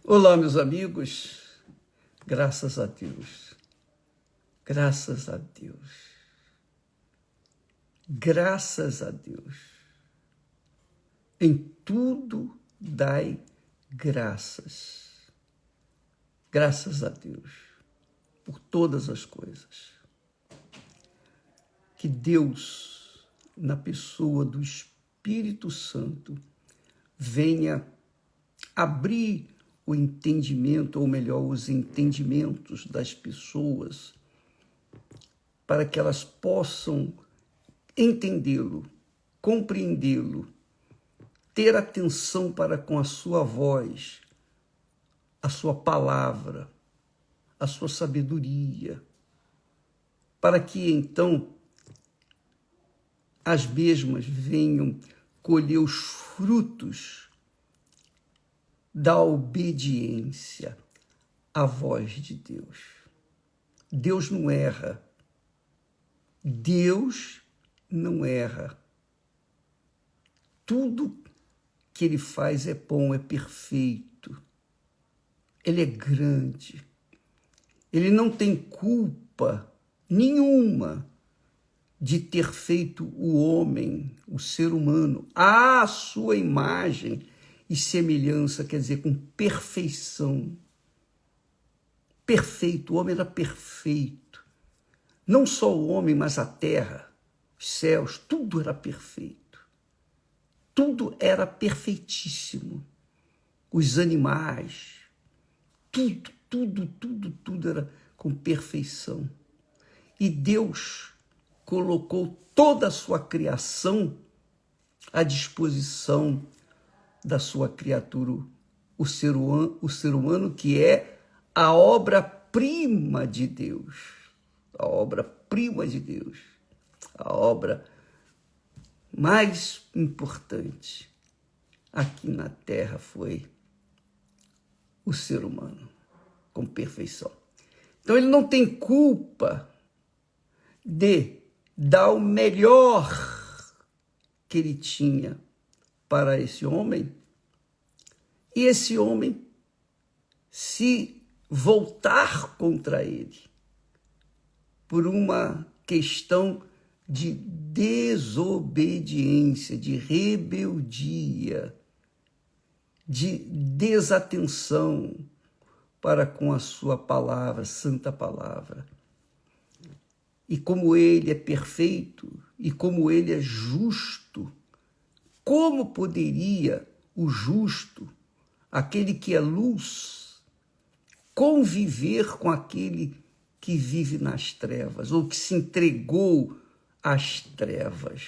Olá, meus amigos, graças a Deus, graças a Deus, graças a Deus. Em tudo dai graças, graças a Deus, por todas as coisas. Que Deus, na pessoa do Espírito Santo, venha abrir o entendimento, ou melhor, os entendimentos das pessoas, para que elas possam entendê-lo, compreendê-lo, ter atenção para com a sua voz, a sua palavra, a sua sabedoria, para que então as mesmas venham colher os frutos da obediência à voz de Deus. Deus não erra. Deus não erra. Tudo que Ele faz é bom, é perfeito. Ele é grande. Ele não tem culpa nenhuma de ter feito o homem, o ser humano, à sua imagem e semelhança, quer dizer, com perfeição. Perfeito, o homem era perfeito. Não só o homem, mas a terra, os céus, tudo era perfeito. Tudo era perfeitíssimo. Os animais, tudo era com perfeição. E Deus colocou toda a sua criação à disposição da sua criatura, o ser humano, que é a obra-prima de Deus. A obra-prima de Deus. A obra mais importante aqui na Terra foi o ser humano, com perfeição. Então ele não tem culpa de dar o melhor que ele tinha para esse homem, e esse homem se voltar contra ele por uma questão de desobediência, de rebeldia, de desatenção para com a sua palavra, santa palavra. E como ele é perfeito, e como ele é justo, como poderia o justo, aquele que é luz, conviver com aquele que vive nas trevas, ou que se entregou às trevas,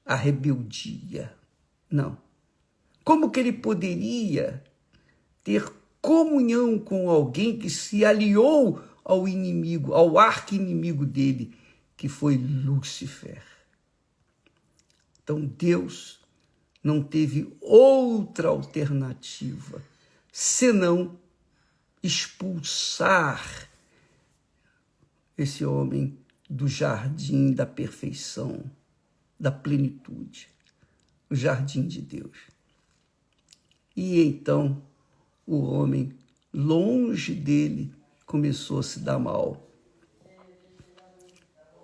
à rebeldia? Não. Como que ele poderia ter comunhão com alguém que se aliou ao inimigo, ao arqui-inimigo dele, que foi Lúcifer? Então Deus não teve outra alternativa senão expulsar esse homem do jardim da perfeição, da plenitude, o jardim de Deus. E então o homem, longe dele, começou a se dar mal.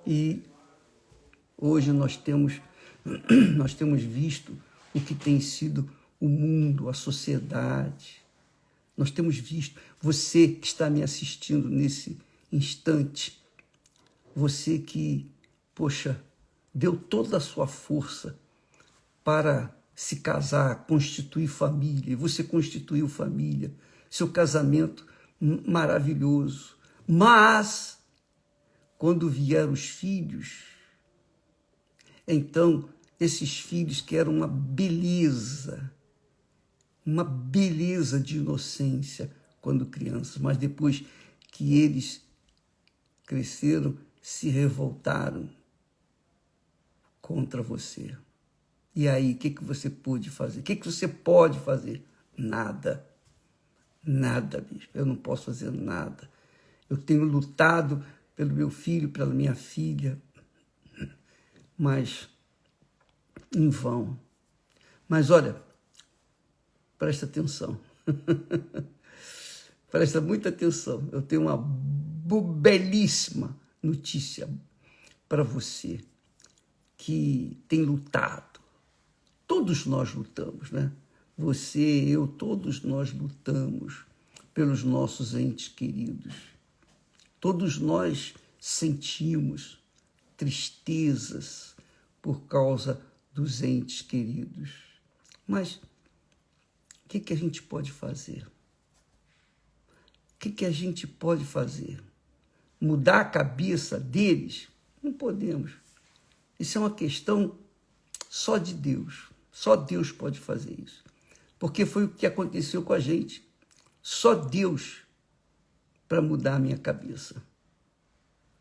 E hoje nós temos visto o que tem sido o mundo, a sociedade. Nós temos visto, você que está me assistindo nesse instante, você que, deu toda a sua força para se casar, constituir família, e você constituiu família, seu casamento maravilhoso. Mas, quando vieram os filhos, então, esses filhos que eram uma beleza de inocência quando crianças, mas depois que eles cresceram, se revoltaram contra você. E aí, o que você pôde fazer? O que você pode fazer? Nada. Nada, bispo. Eu não posso fazer nada. Eu tenho lutado pelo meu filho, pela minha filha, mas em vão. Mas olha, presta atenção. Presta muita atenção, eu tenho uma belíssima notícia para você que tem lutado. Todos nós lutamos, né? Você, eu, todos nós lutamos pelos nossos entes queridos. Todos nós sentimos tristezas por causa dos entes queridos. Mas o que a gente pode fazer? O que a gente pode fazer? Mudar a cabeça deles? Não podemos. Isso é uma questão só de Deus. Só Deus pode fazer isso. Porque foi o que aconteceu com a gente. Só Deus para mudar a minha cabeça.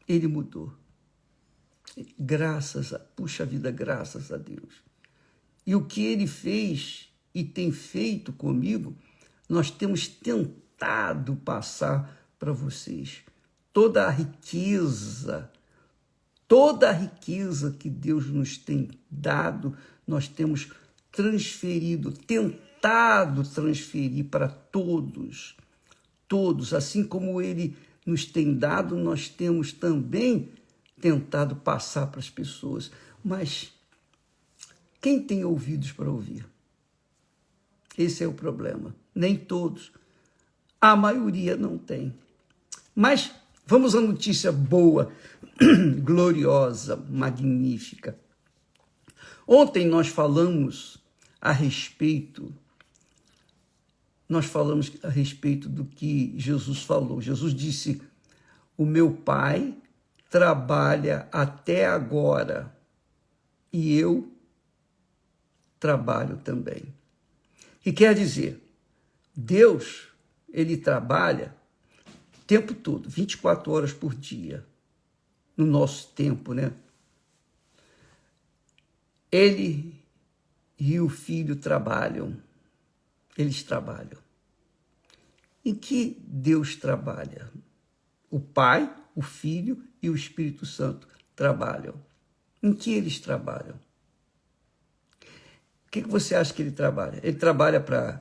Ele mudou. Puxa vida, graças a Deus. E o que ele fez e tem feito comigo, nós temos tentado passar para vocês. Toda a riqueza que Deus nos tem dado, nós temos transferido, tentado transferir para todos, assim como Ele nos tem dado, nós temos também tentado passar para as pessoas. Mas quem tem ouvidos para ouvir? Esse é o problema. Nem todos. A maioria não tem. Mas vamos à notícia boa, gloriosa, magnífica. Ontem nós falamos a respeito do que Jesus falou. Jesus disse: o meu Pai trabalha até agora e eu trabalho também. E quer dizer, Deus, ele trabalha o tempo todo, 24 horas por dia, no nosso tempo, né? Ele e o Filho trabalham, eles trabalham. Em que Deus trabalha? O Pai, o Filho e o Espírito Santo trabalham. Em que eles trabalham? O que você acha que ele trabalha? Ele trabalha para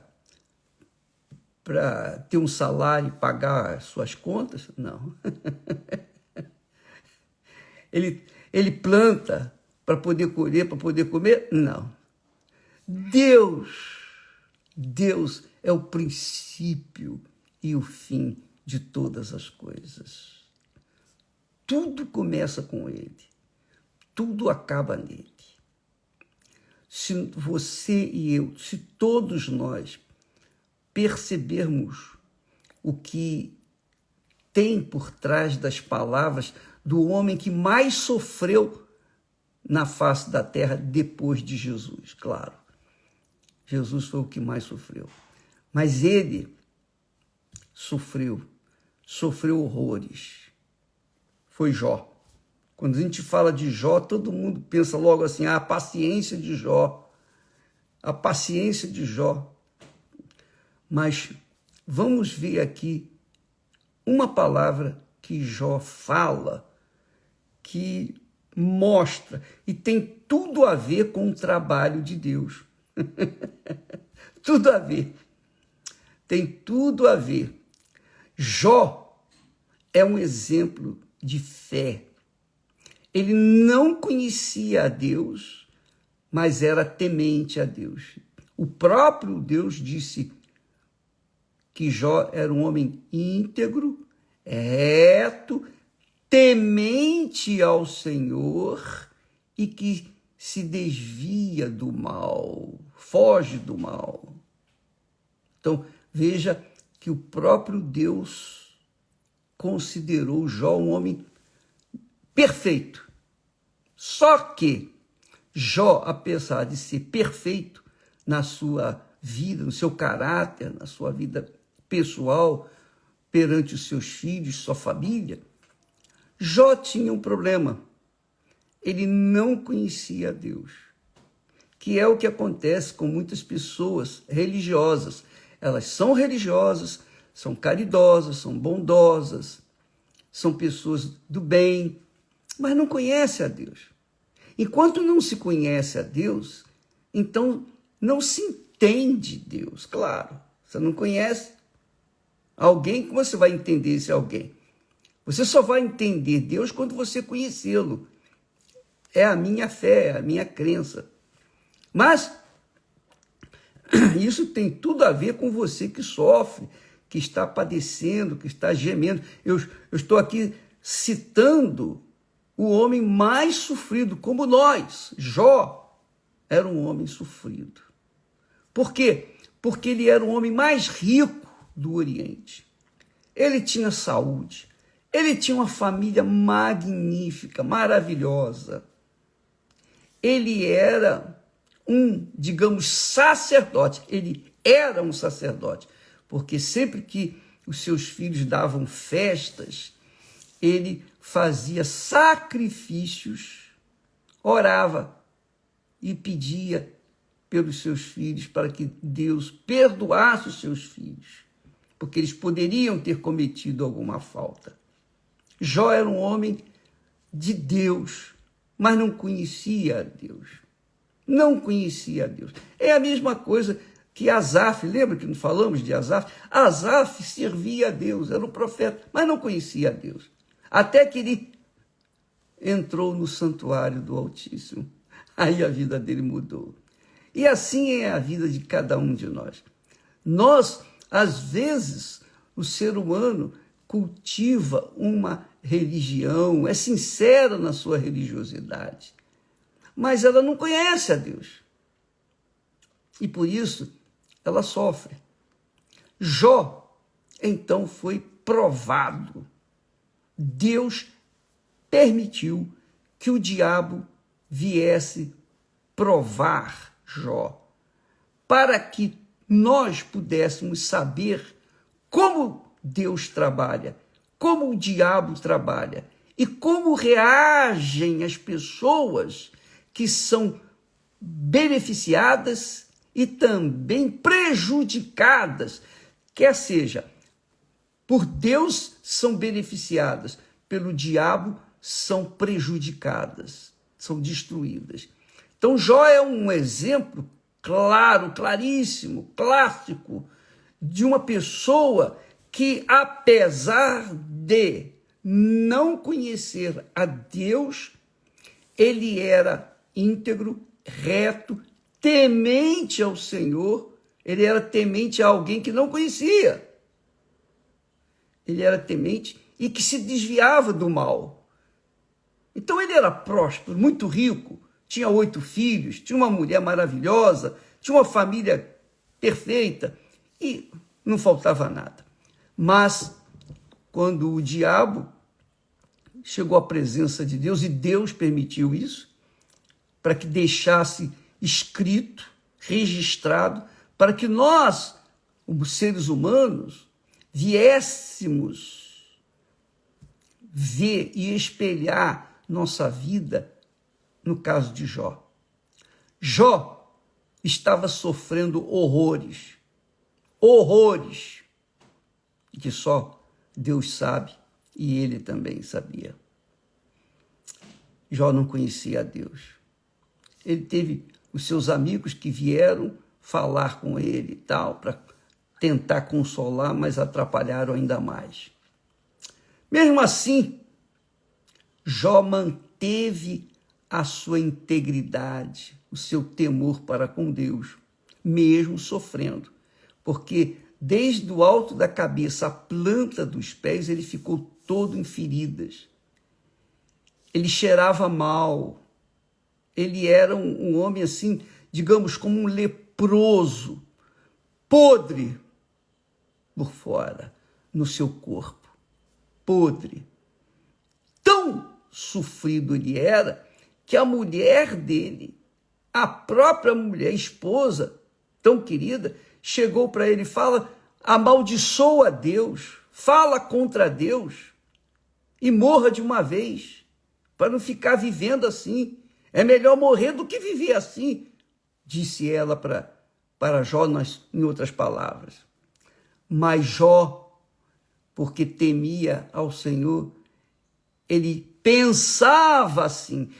ter um salário e pagar as suas contas? Não. Ele planta para poder colher, para poder comer? Não. Deus é o princípio e o fim de todas as coisas. Tudo começa com ele. Tudo acaba nele. Se você e eu, se todos nós percebermos o que tem por trás das palavras do homem que mais sofreu na face da terra depois de Jesus, claro. Jesus foi o que mais sofreu. Mas ele sofreu horrores. Foi Jó. Quando a gente fala de Jó, todo mundo pensa logo assim, a paciência de Jó. A paciência de Jó. Mas vamos ver aqui uma palavra que Jó fala, que mostra e tem tudo a ver com o trabalho de Deus. Tudo a ver. Tem tudo a ver. Jó é um exemplo de fé. Ele não conhecia a Deus, mas era temente a Deus. O próprio Deus disse que Jó era um homem íntegro, reto, temente ao Senhor e que se desvia do mal, foge do mal. Então, veja que o próprio Deus considerou Jó um homem perfeito. Só que Jó, apesar de ser perfeito na sua vida, no seu caráter, na sua vida pessoal, perante os seus filhos, sua família, Jó tinha um problema. Ele não conhecia Deus, que é o que acontece com muitas pessoas religiosas. Elas são religiosas, são caridosas, são bondosas, são pessoas do bem, mas não conhecem a Deus. Enquanto não se conhece a Deus, então não se entende Deus, claro. Você não conhece alguém, como você vai entender esse alguém? Você só vai entender Deus quando você conhecê-lo. É a minha fé, é a minha crença. Mas isso tem tudo a ver com você que sofre, que está padecendo, que está gemendo. Eu estou aqui citando o homem mais sofrido, como nós. Jó era um homem sofrido. Por quê? Porque ele era o homem mais rico do Oriente. Ele tinha saúde. Ele tinha uma família magnífica, maravilhosa. Ele era digamos, sacerdote. Ele era um sacerdote, porque sempre que os seus filhos davam festas, ele fazia sacrifícios, orava e pedia pelos seus filhos para que Deus perdoasse os seus filhos, porque eles poderiam ter cometido alguma falta. Jó era um homem de Deus, mas não conhecia a Deus. Não conhecia a Deus. É a mesma coisa que Asaf, lembra que não falamos de Asaf? Asaf servia a Deus, era um profeta, mas não conhecia a Deus. Até que ele entrou no santuário do Altíssimo. Aí a vida dele mudou. E assim é a vida de cada um de nós. Nós, às vezes, o ser humano cultiva uma religião, é sincera na sua religiosidade, mas ela não conhece a Deus. E por isso ela sofre. Jó, então, foi provado. Deus permitiu que o diabo viesse provar Jó, para que nós pudéssemos saber como Deus trabalha, como o diabo trabalha e como reagem as pessoas que são beneficiadas e também prejudicadas, quer seja, por Deus são beneficiadas, pelo diabo são prejudicadas, são destruídas. Então Jó é um exemplo claro, claríssimo, clássico, de uma pessoa que, apesar de não conhecer a Deus, ele era íntegro, reto, temente ao Senhor. Ele era temente a alguém que não conhecia. Ele era temente e que se desviava do mal. Então ele era próspero, muito rico, tinha 8 filhos, tinha uma mulher maravilhosa, tinha uma família perfeita e não faltava nada. Mas quando o diabo chegou à presença de Deus, e Deus permitiu isso, para que deixasse escrito, registrado, para que nós, os seres humanos, viéssemos ver e espelhar nossa vida no caso de Jó. Jó estava sofrendo horrores, que só Deus sabe e ele também sabia. Jó não conhecia a Deus. Ele teve os seus amigos que vieram falar com ele e tal, para tentar consolar, mas atrapalharam ainda mais. Mesmo assim, Jó manteve a sua integridade, o seu temor para com Deus, mesmo sofrendo, porque desde o alto da cabeça à planta dos pés, ele ficou todo em feridas. Ele cheirava mal. Ele era um homem assim, digamos, como um leproso, podre por fora, no seu corpo, podre. Tão sofrido ele era que a mulher dele, a própria mulher, esposa, tão querida, chegou para ele e fala: amaldiçoa Deus, fala contra Deus e morra de uma vez, para não ficar vivendo assim. É melhor morrer do que viver assim, disse ela para Jó, em outras palavras. Mas Jó, porque temia ao Senhor, ele pensava assim,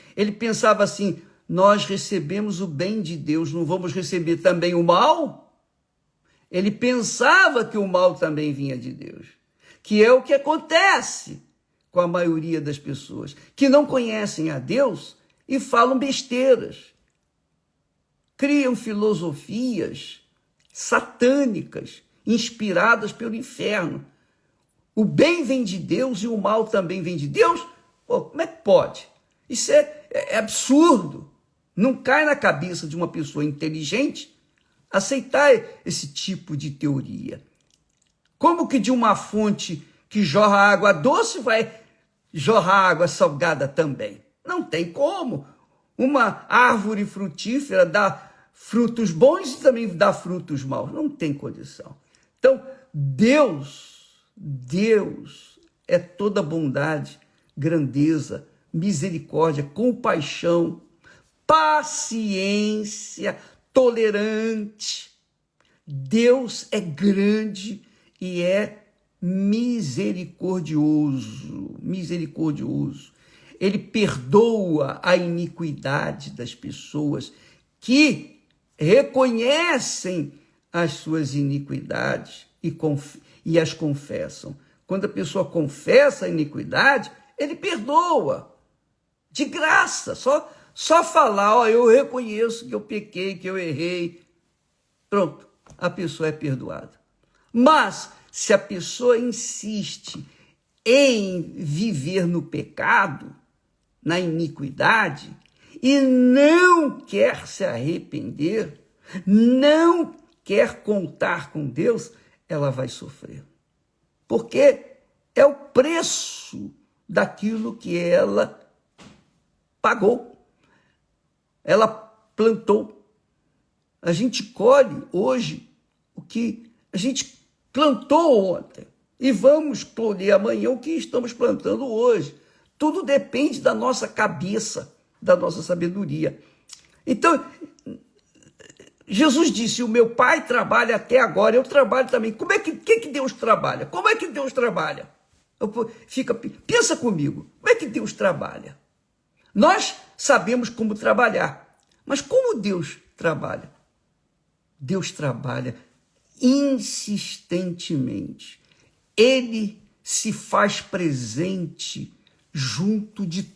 nós recebemos o bem de Deus, não vamos receber também o mal? Ele pensava que o mal também vinha de Deus, que é o que acontece com a maioria das pessoas, que não conhecem a Deus e falam besteiras, criam filosofias satânicas, inspiradas pelo inferno. O bem vem de Deus e o mal também vem de Deus? Pô, como é que pode? Isso é absurdo. Não cai na cabeça de uma pessoa inteligente aceitar esse tipo de teoria. Como que de uma fonte que jorra água doce vai jorrar água salgada também? Não tem como. Uma árvore frutífera dá frutos bons e também dá frutos maus. Não tem condição. Então, Deus é toda bondade, grandeza, misericórdia, compaixão, paciência, tolerante. Deus é grande e é misericordioso. Ele perdoa a iniquidade das pessoas que reconhecem as suas iniquidades e as confessam. Quando a pessoa confessa a iniquidade, ele perdoa. De graça, só falar, eu reconheço que eu pequei, que eu errei. Pronto, a pessoa é perdoada. Mas, se a pessoa insiste em viver no pecado, na iniquidade, e não quer se arrepender, não quer contar com Deus, ela vai sofrer. Porque é o preço daquilo que ela pagou. Ela plantou. A gente colhe hoje o que a gente plantou ontem. E vamos colher amanhã o que estamos plantando hoje. Tudo depende da nossa cabeça, da nossa sabedoria. Então, Jesus disse, o meu Pai trabalha até agora, eu trabalho também. Como é que Deus trabalha? Como é que Deus trabalha? Pensa comigo, como é que Deus trabalha? Nós sabemos como trabalhar, mas como Deus trabalha? Deus trabalha insistentemente. Ele se faz presente junto de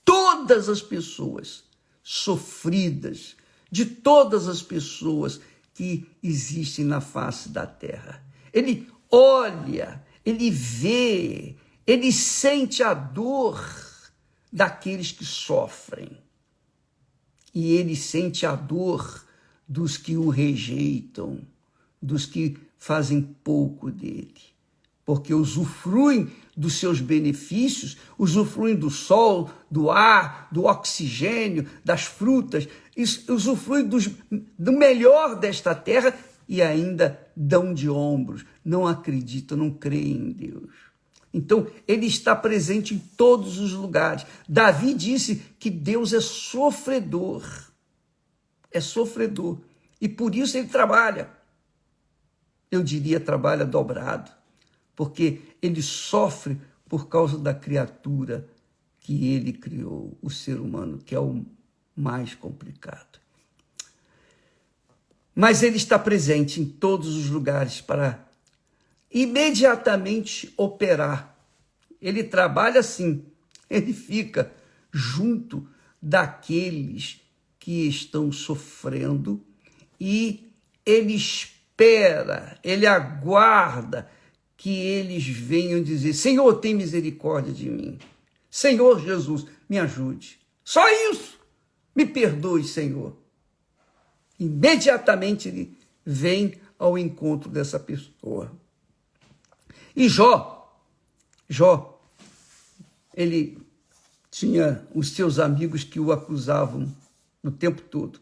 todas as pessoas sofridas, de todas as pessoas que existem na face da terra. Ele olha, ele vê, ele sente a dor daqueles que sofrem. E ele sente a dor dos que o rejeitam, dos que fazem pouco dele. Porque usufruem dos seus benefícios, usufruem do sol, do ar, do oxigênio, das frutas, usufruem do melhor desta terra e ainda dão de ombros, não acreditam, não creem em Deus. Então, ele está presente em todos os lugares. Davi disse que Deus é sofredor. É sofredor. E por isso ele trabalha. Eu diria, trabalha dobrado. Porque ele sofre por causa da criatura que ele criou, o ser humano, que é o mais complicado. Mas ele está presente em todos os lugares para imediatamente operar. Ele trabalha assim, ele fica junto daqueles que estão sofrendo e ele espera, ele aguarda que eles venham dizer, Senhor, tem misericórdia de mim. Senhor Jesus, me ajude. Só isso. Me perdoe, Senhor. Imediatamente ele vem ao encontro dessa pessoa. E Jó, ele tinha os seus amigos que o acusavam o tempo todo.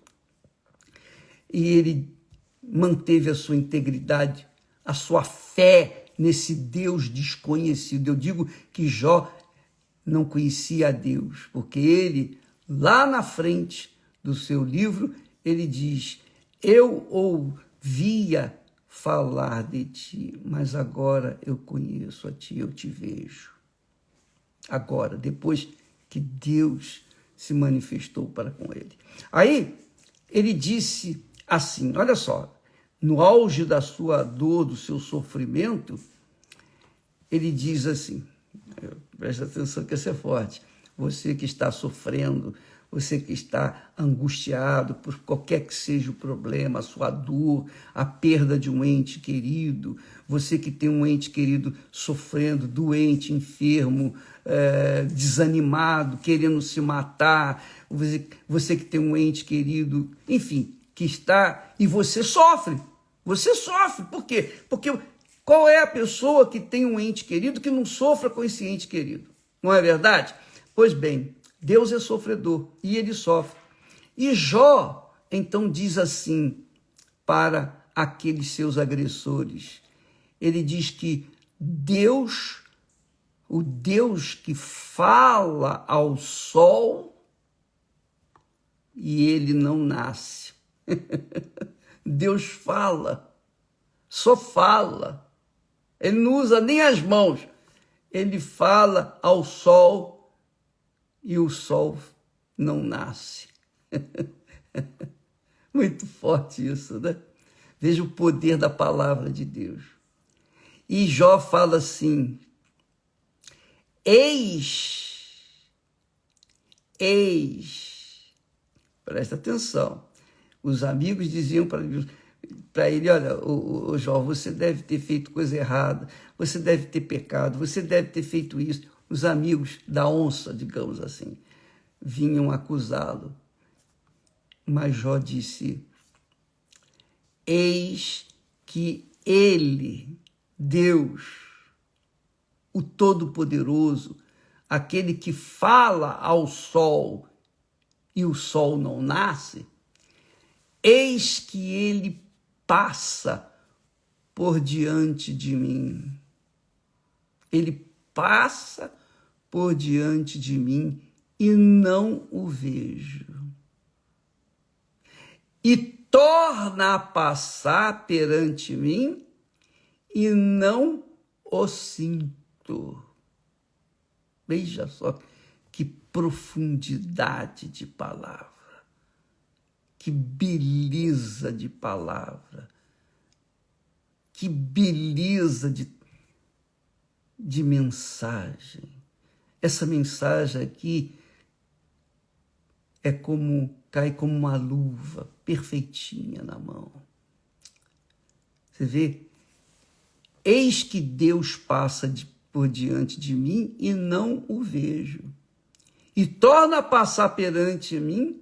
E ele manteve a sua integridade, a sua fé nesse Deus desconhecido. Eu digo que Jó não conhecia a Deus, porque ele, lá na frente do seu livro, ele diz, eu ouvia falar de ti, mas agora eu conheço a ti, eu te vejo. Agora, depois que Deus se manifestou para com ele. Aí, ele disse assim, olha só, no auge da sua dor, do seu sofrimento, ele diz assim, presta atenção que isso é forte, você que está sofrendo, você que está angustiado por qualquer que seja o problema, a sua dor, a perda de um ente querido, você que tem um ente querido sofrendo, doente, enfermo, desanimado, querendo se matar, você que tem um ente querido, enfim, que está, e você sofre, por quê? Porque qual é a pessoa que tem um ente querido que não sofra com esse ente querido? Não é verdade? Pois bem, Deus é sofredor e ele sofre. E Jó, então, diz assim para aqueles seus agressores. Ele diz que Deus, o Deus que fala ao sol e ele não nasce. Deus fala, só fala. Ele não usa nem as mãos. Ele fala ao sol e o sol não nasce. Muito forte isso, né? Veja o poder da palavra de Deus. E Jó fala assim, eis, presta atenção, os amigos diziam para ele, olha, o Jó, você deve ter feito coisa errada, você deve ter pecado, você deve ter feito isso. Os amigos da onça, digamos assim, vinham acusá-lo. Mas Jó disse, eis que ele, Deus, o Todo-Poderoso, aquele que fala ao sol e o sol não nasce, eis que ele passa por diante de mim. Ele passa por diante de mim e não o vejo. E torna a passar perante mim e não o sinto. Veja só que profundidade de palavra, que beleza de palavra, que beleza de mensagem. Essa mensagem aqui cai como uma luva perfeitinha na mão. Você vê? Eis que Deus passa por diante de mim e não o vejo. E torna a passar perante mim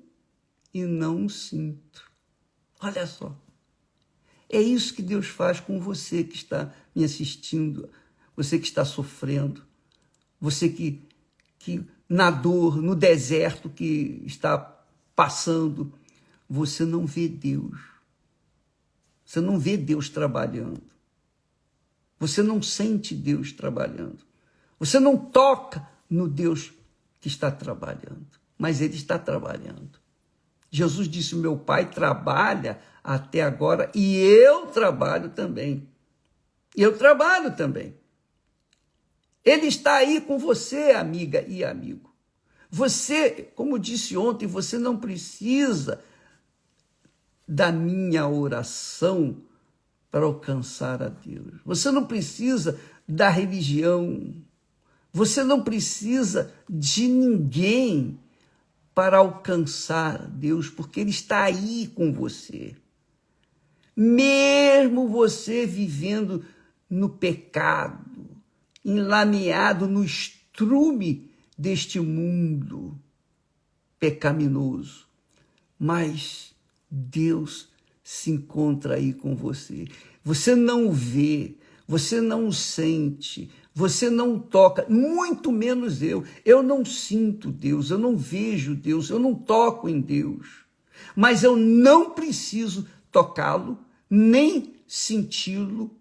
e não o sinto. Olha só. É isso que Deus faz com você que está me assistindo, você que está sofrendo, você que na dor, no deserto que está passando, você não vê Deus. Você não vê Deus trabalhando. Você não sente Deus trabalhando. Você não toca no Deus que está trabalhando, mas Ele está trabalhando. Jesus disse, meu Pai trabalha até agora e eu trabalho também. Eu trabalho também. Ele está aí com você, amiga e amigo. Você, como disse ontem, você não precisa da minha oração para alcançar a Deus. Você não precisa da religião. Você não precisa de ninguém para alcançar Deus, porque Ele está aí com você. Mesmo você vivendo no pecado, enlameado no estrume deste mundo pecaminoso, mas Deus se encontra aí com você. Você não o vê, você não o sente, você não o toca, muito menos eu. Eu não sinto Deus, eu não vejo Deus, eu não toco em Deus. Mas eu não preciso tocá-lo, nem senti-lo.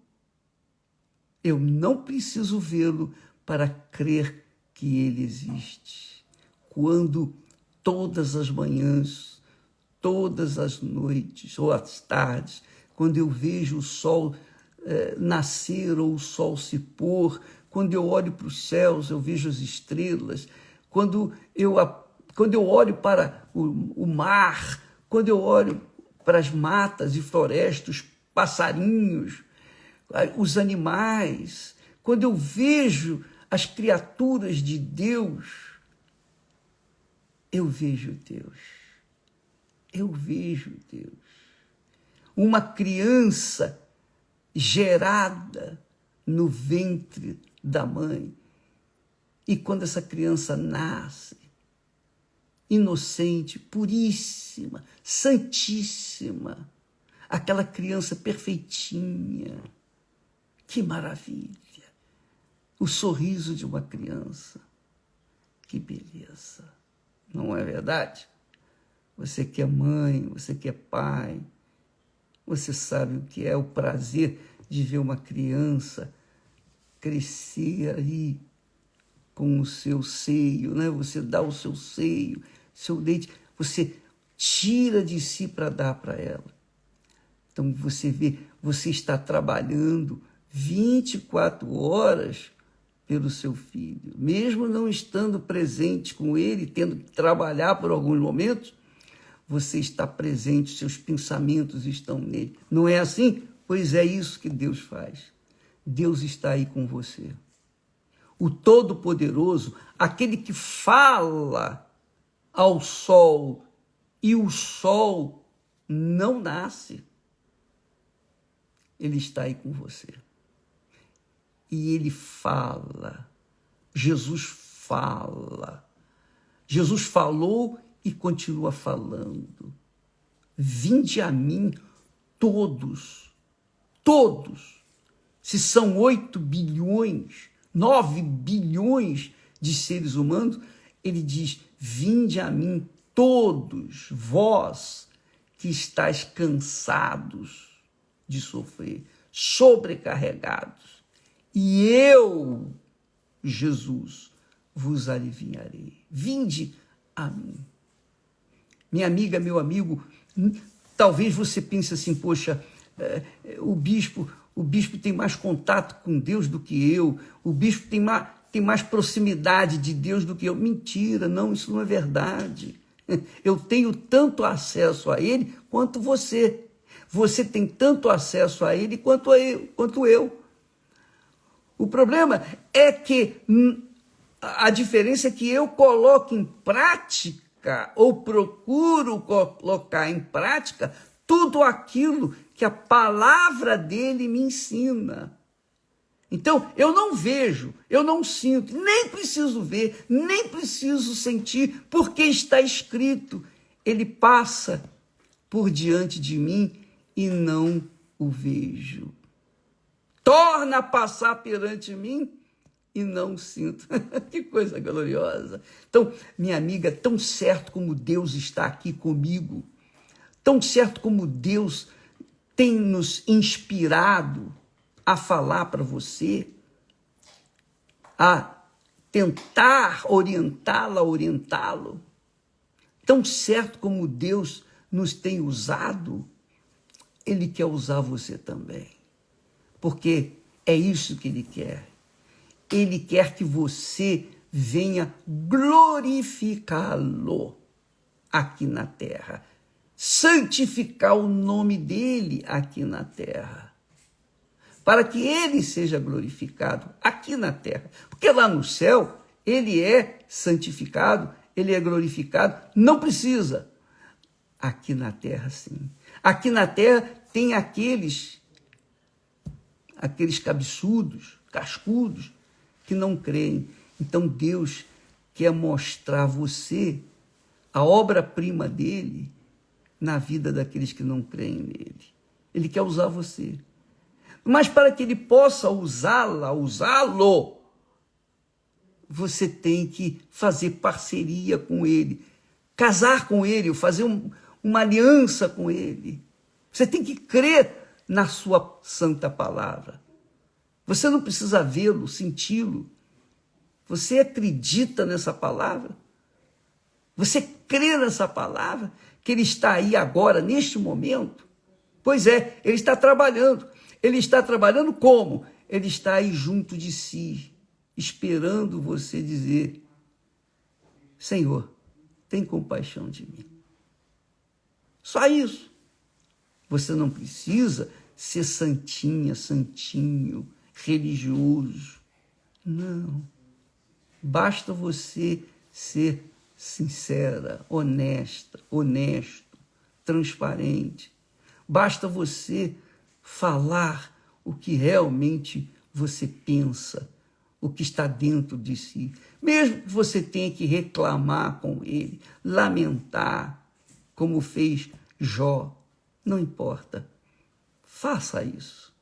Eu não preciso vê-lo para crer que ele existe. Quando todas as manhãs, todas as noites ou as tardes, quando eu vejo o sol nascer ou o sol se pôr, quando eu olho para os céus, eu vejo as estrelas, quando eu olho para o mar, quando eu olho para as matas e florestas, passarinhos, os animais, quando eu vejo as criaturas de Deus, eu vejo Deus. Eu vejo Deus. Uma criança gerada no ventre da mãe. E quando essa criança nasce, inocente, puríssima, santíssima, aquela criança perfeitinha, que maravilha! O sorriso de uma criança, que beleza! Não é verdade? Você que é mãe, você que é pai, você sabe o que é o prazer de ver uma criança crescer aí com o seu seio, né? Você dá o seu seio, seu leite, você tira de si para dar para ela. Então você vê, você está trabalhando 24 horas pelo seu filho, mesmo não estando presente com ele, tendo que trabalhar por alguns momentos, você está presente, seus pensamentos estão nele. Não é assim? Pois é isso que Deus faz. Deus está aí com você. O Todo-Poderoso, aquele que fala ao sol e o sol não nasce, ele está aí com você. E ele fala. Jesus fala. Jesus falou e continua falando. Vinde a mim todos, todos. Se são 8 bilhões, 9 bilhões de seres humanos, ele diz, vinde a mim todos, vós que estáis cansados de sofrer, sobrecarregados, e eu, Jesus, vos aliviarei. Vinde a mim. Minha amiga, meu amigo, talvez você pense assim, poxa, o bispo tem mais contato com Deus do que eu, o bispo tem mais proximidade de Deus do que eu. Mentira, não, isso não é verdade. Eu tenho tanto acesso a ele quanto você. Você tem tanto acesso a ele quanto eu. O problema é que a diferença é que eu coloco em prática, ou procuro colocar em prática, tudo aquilo que a palavra dele me ensina. Então, eu não vejo, eu não sinto, nem preciso ver, nem preciso sentir, porque está escrito. Ele passa por diante de mim e não o vejo. Torna a passar perante mim e não sinto. Que coisa gloriosa. Então, minha amiga, tão certo como Deus está aqui comigo, tão certo como Deus tem nos inspirado a falar para você, a tentar orientá-la, orientá-lo, tão certo como Deus nos tem usado, Ele quer usar você também. Porque é isso que Ele quer. Ele quer que você venha glorificá-lo aqui na terra. Santificar o nome dEle aqui na terra. Para que Ele seja glorificado aqui na terra. Porque lá no céu, Ele é santificado, Ele é glorificado. Não precisa. Aqui na terra, sim. Aqui na terra tem aqueles cabeçudos, cascudos, que não creem. Então Deus quer mostrar a você a obra-prima dele na vida daqueles que não creem nele. Ele quer usar você. Mas para que ele possa usá-lo, você tem que fazer parceria com ele, casar com ele, fazer uma aliança com ele. Você tem que crer na sua santa palavra. Você não precisa vê-lo, senti-lo. Você acredita nessa palavra? Você crê nessa palavra? Que ele está aí agora, neste momento? Pois é, ele está trabalhando. Ele está trabalhando como? Ele está aí junto de si, esperando você dizer, Senhor, tem compaixão de mim. Só isso. Você não precisa ser santinha, santinho, religioso. Não. Basta você ser sincera, honesta, honesto, transparente. Basta você falar o que realmente você pensa, o que está dentro de si. Mesmo que você tenha que reclamar com ele, lamentar, como fez Jó, não importa. Faça isso.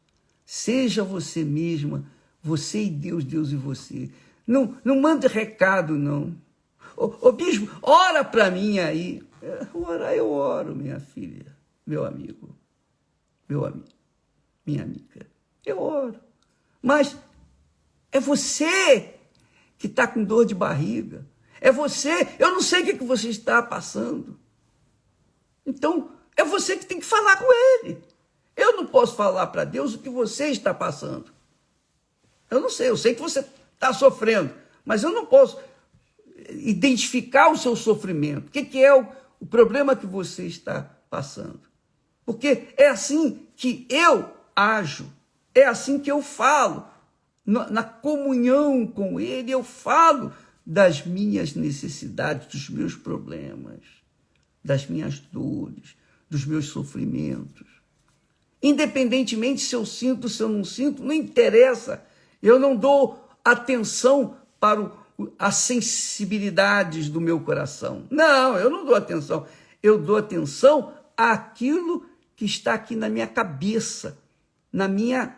Seja você mesma, você e Deus, Deus e você. Não mande recado, não. Ô bispo, ora para mim aí. Orar eu oro, minha filha, meu amigo, minha amiga. Eu oro. Mas é você que está com dor de barriga. É você, eu não sei o que você está passando. Então, é você que tem que falar com ele. Eu não posso falar para Deus o que você está passando. Eu não sei, eu sei que você está sofrendo, mas eu não posso identificar o seu sofrimento. O que é o problema que você está passando? Porque é assim que eu ajo, é assim que eu falo. Na comunhão com ele, eu falo das minhas necessidades, dos meus problemas, das minhas dores, dos meus sofrimentos. Independentemente se eu sinto, se eu não sinto, não interessa. Eu não dou atenção para as sensibilidades do meu coração. Não, eu não dou atenção. Eu dou atenção àquilo que está aqui na minha cabeça, na minha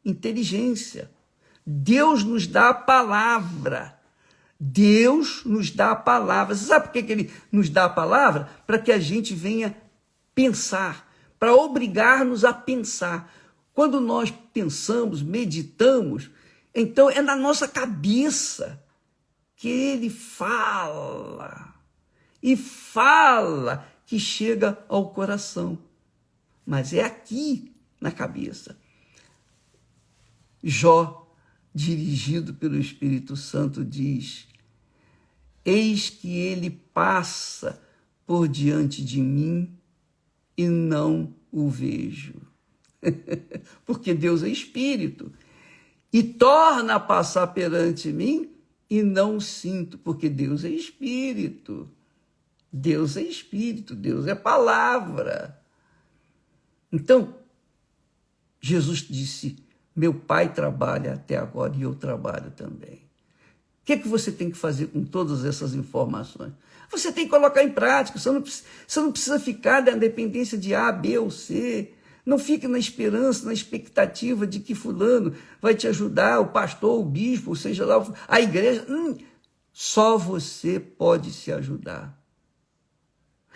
inteligência. Deus nos dá a palavra. Deus nos dá a palavra. Você sabe por que ele nos dá a palavra? Para que a gente venha pensar, para obrigar-nos a pensar. Quando nós pensamos, meditamos, então é na nossa cabeça que ele fala. E fala que chega ao coração. Mas é aqui, na cabeça. Jó, dirigido pelo Espírito Santo, diz: eis que ele passa por diante de mim e não o vejo. Porque Deus é Espírito. E torna a passar perante mim e não sinto, porque Deus é Espírito. Deus é Espírito, Deus é Palavra. Então, Jesus disse: meu Pai trabalha até agora e eu trabalho também. O que você tem que fazer com todas essas informações? Você tem que colocar em prática. Você não precisa ficar na dependência de A, B ou C. Não fique na esperança, na expectativa de que fulano vai te ajudar, o pastor, o bispo, ou seja lá, a igreja. Só você pode se ajudar.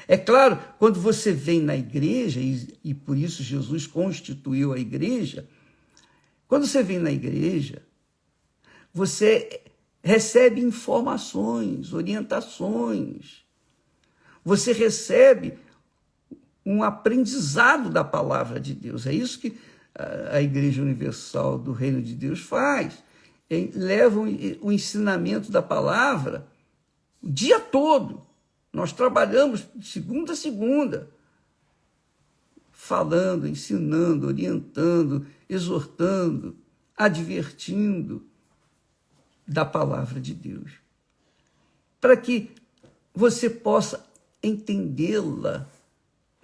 É claro, quando você vem na igreja, e por isso Jesus constituiu a igreja, quando você vem na igreja, você recebe informações, orientações, você recebe um aprendizado da palavra de Deus. É isso que a Igreja Universal do Reino de Deus faz. Leva o ensinamento da palavra o dia todo. Nós trabalhamos de segunda a segunda, falando, ensinando, orientando, exortando, advertindo da palavra de Deus, para que você possa entendê-la,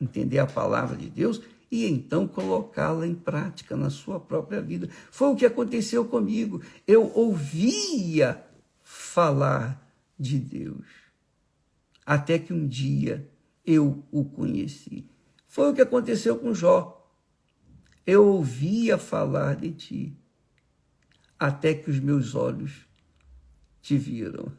entender a palavra de Deus e então colocá-la em prática na sua própria vida. Foi o que aconteceu comigo. Eu ouvia falar de Deus, até que um dia eu o conheci. Foi o que aconteceu com Jó. Eu ouvia falar de ti, até que os meus olhos te viram.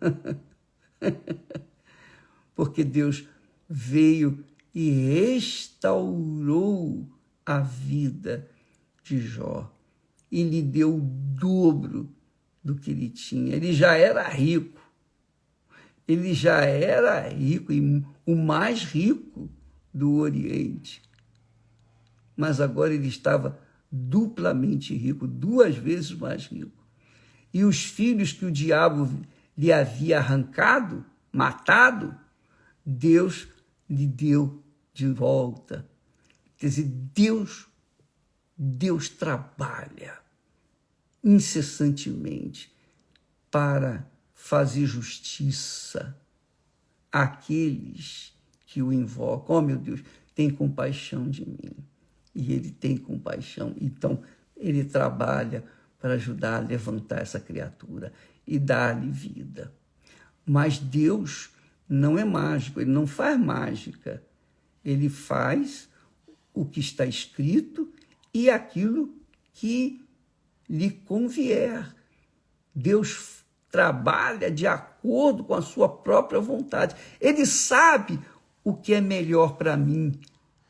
Porque Deus veio e restaurou a vida de Jó e lhe deu o dobro do que ele tinha. Ele já era rico. Ele já era rico e o mais rico do Oriente. Mas agora ele estava duplamente rico, 2 vezes mais rico. E os filhos que o diabo lhe havia arrancado, matado, Deus lhe deu de volta. Quer dizer, Deus Deus trabalha incessantemente para fazer justiça àqueles que o invocam. Oh, meu Deus, tem compaixão de mim. E ele tem compaixão. Então, ele trabalha para ajudar a levantar essa criatura e dar-lhe vida. Mas Deus não é mágico, ele não faz mágica. Ele faz o que está escrito e aquilo que lhe convier. Deus trabalha de acordo com a sua própria vontade. Ele sabe o que é melhor para mim.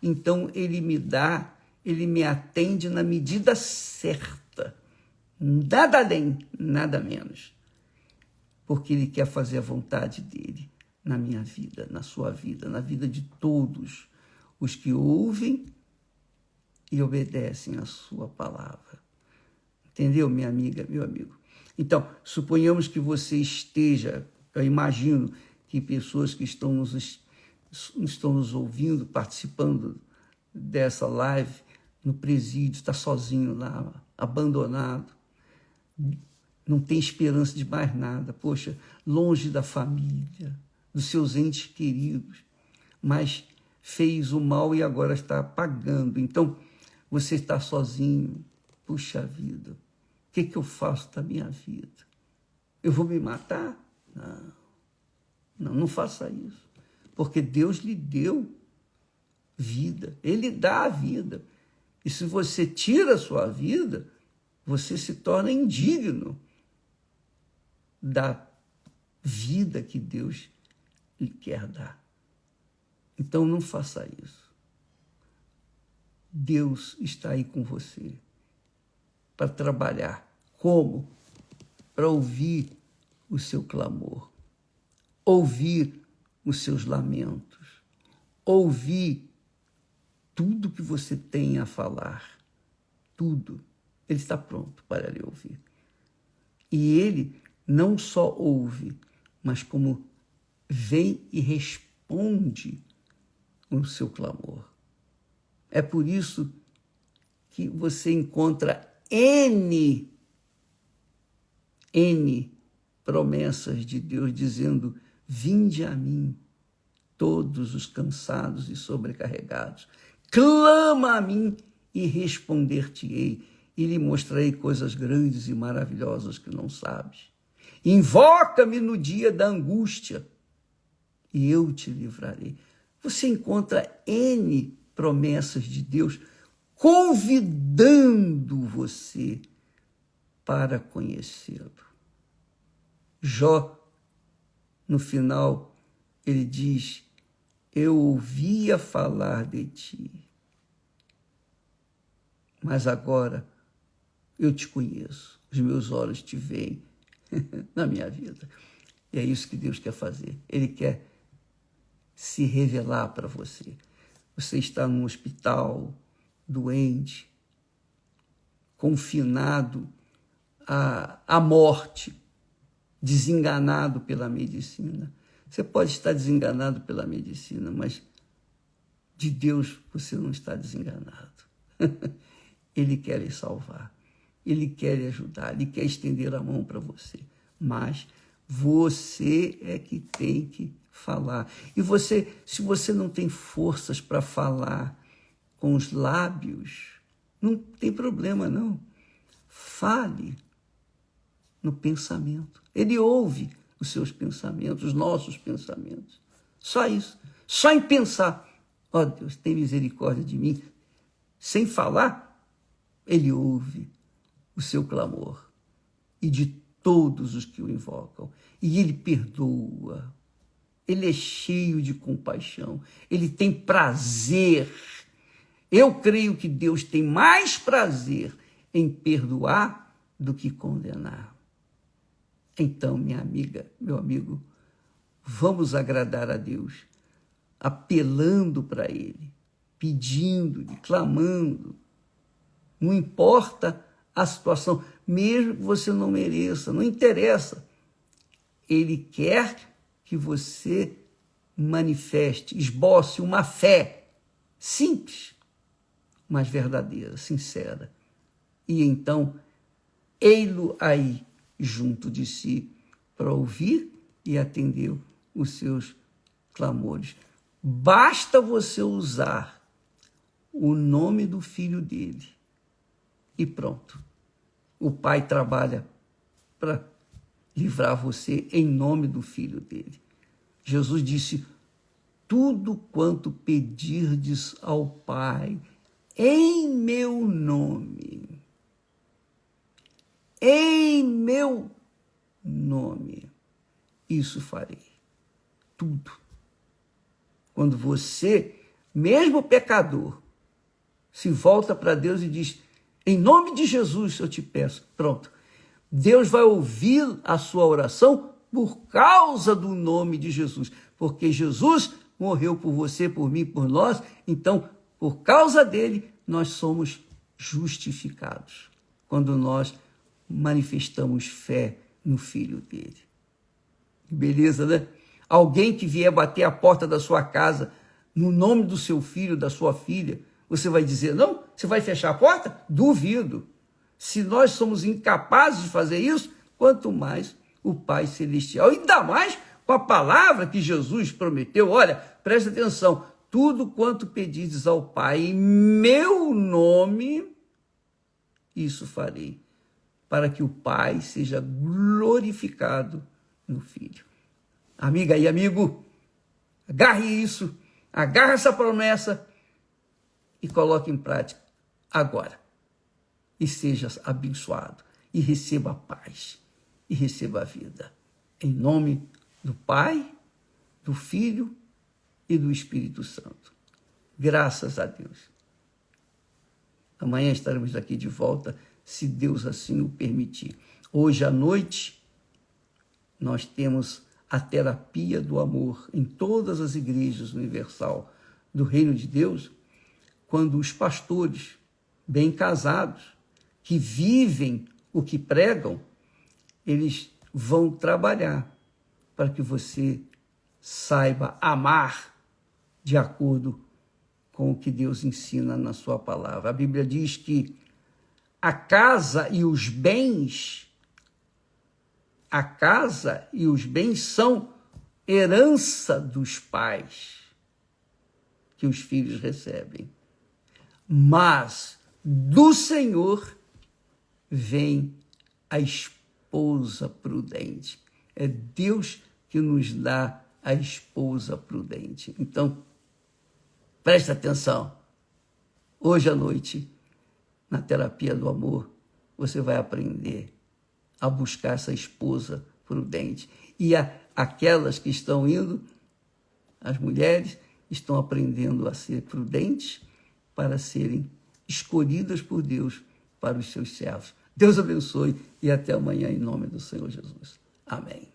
Então, ele me dá, ele me atende na medida certa. Nada além, nada menos. Porque ele quer fazer a vontade dele na minha vida, na sua vida, na vida de todos os que ouvem e obedecem a sua palavra. Entendeu, minha amiga, meu amigo? Então, suponhamos que você esteja, eu imagino que pessoas que estão nos ouvindo, participando dessa live, no presídio, está sozinho lá, abandonado, não tem esperança de mais nada, poxa, longe da família, dos seus entes queridos, mas fez o mal e agora está pagando. Então, você está sozinho, puxa vida, o que eu faço da minha vida? Eu vou me matar? Não faça isso, porque Deus lhe deu vida, ele dá a vida, e se você tira a sua vida, você se torna indigno da vida que Deus lhe quer dar. Então não faça isso. Deus está aí com você para trabalhar. Como? Para ouvir o seu clamor, ouvir os seus lamentos, ouvir tudo que você tem a falar, tudo. Ele está pronto para lhe ouvir. E ele não só ouve, mas como vem e responde o seu clamor. É por isso que você encontra N promessas de Deus dizendo: vinde a mim, todos os cansados e sobrecarregados. Clama a mim e responder-te-ei, e lhe mostrarei coisas grandes e maravilhosas que não sabes. Invoca-me no dia da angústia, e eu te livrarei. Você encontra N promessas de Deus convidando você para conhecê-lo. Jó, no final, ele diz: eu ouvia falar de ti, mas agora eu te conheço, os meus olhos te veem na minha vida. E é isso que Deus quer fazer. Ele quer se revelar para você. Você está num hospital, doente, confinado à morte, desenganado pela medicina. Você pode estar desenganado pela medicina, mas de Deus você não está desenganado. Ele quer lhe salvar, ele quer lhe ajudar, ele quer estender a mão para você, mas você é que tem que falar. E você, se você não tem forças para falar com os lábios, não tem problema não. Fale no pensamento. Ele ouve os seus pensamentos, os nossos pensamentos. Só isso. Só em pensar: ó Deus, tem misericórdia de mim. Sem falar, ele ouve o seu clamor e de todos os que o invocam. E ele perdoa. Ele é cheio de compaixão. Ele tem prazer. Eu creio que Deus tem mais prazer em perdoar do que condenar. Então, minha amiga, meu amigo, vamos agradar a Deus, apelando para Ele, pedindo, clamando. Não importa a situação, mesmo que você não mereça, não interessa. Ele quer que você manifeste, esboce uma fé simples, mas verdadeira, sincera. E então, ei-lo aí junto de si para ouvir e atender os seus clamores. Basta você usar o nome do filho dele e pronto. O Pai trabalha para livrar você em nome do filho dele. Jesus disse: tudo quanto pedirdes ao Pai em meu nome, isso farei. Tudo. Quando você, mesmo pecador, se volta para Deus e diz: em nome de Jesus eu te peço, pronto. Deus vai ouvir a sua oração por causa do nome de Jesus, porque Jesus morreu por você, por mim, por nós, então, por causa dele, nós somos justificados, quando nós manifestamos fé no Filho dele. Beleza, né? Alguém que vier bater a porta da sua casa no nome do seu filho, da sua filha, você vai dizer não? Você vai fechar a porta? Duvido. Se nós somos incapazes de fazer isso, quanto mais o Pai Celestial. Ainda mais com a palavra que Jesus prometeu. Olha, presta atenção. Tudo quanto pedires ao Pai em meu nome, isso farei, para que o Pai seja glorificado no Filho. Amiga e amigo, agarre isso, agarre essa promessa e coloque em prática agora. E seja abençoado, e receba a paz, e receba a vida. Em nome do Pai, do Filho e do Espírito Santo. Graças a Deus. Amanhã estaremos aqui de volta, se Deus assim o permitir. Hoje à noite, nós temos a terapia do amor em todas as igrejas universal do Reino de Deus, quando os pastores bem casados, que vivem o que pregam, eles vão trabalhar para que você saiba amar de acordo com o que Deus ensina na sua palavra. A Bíblia diz que a casa e os bens são herança dos pais que os filhos recebem. Mas do Senhor vem a esposa prudente. É Deus que nos dá a esposa prudente. Então, presta atenção. Hoje à noite, na terapia do amor, você vai aprender a buscar essa esposa prudente. E aquelas que estão indo, as mulheres, estão aprendendo a ser prudentes para serem escolhidas por Deus para os seus servos. Deus abençoe e até amanhã em nome do Senhor Jesus. Amém.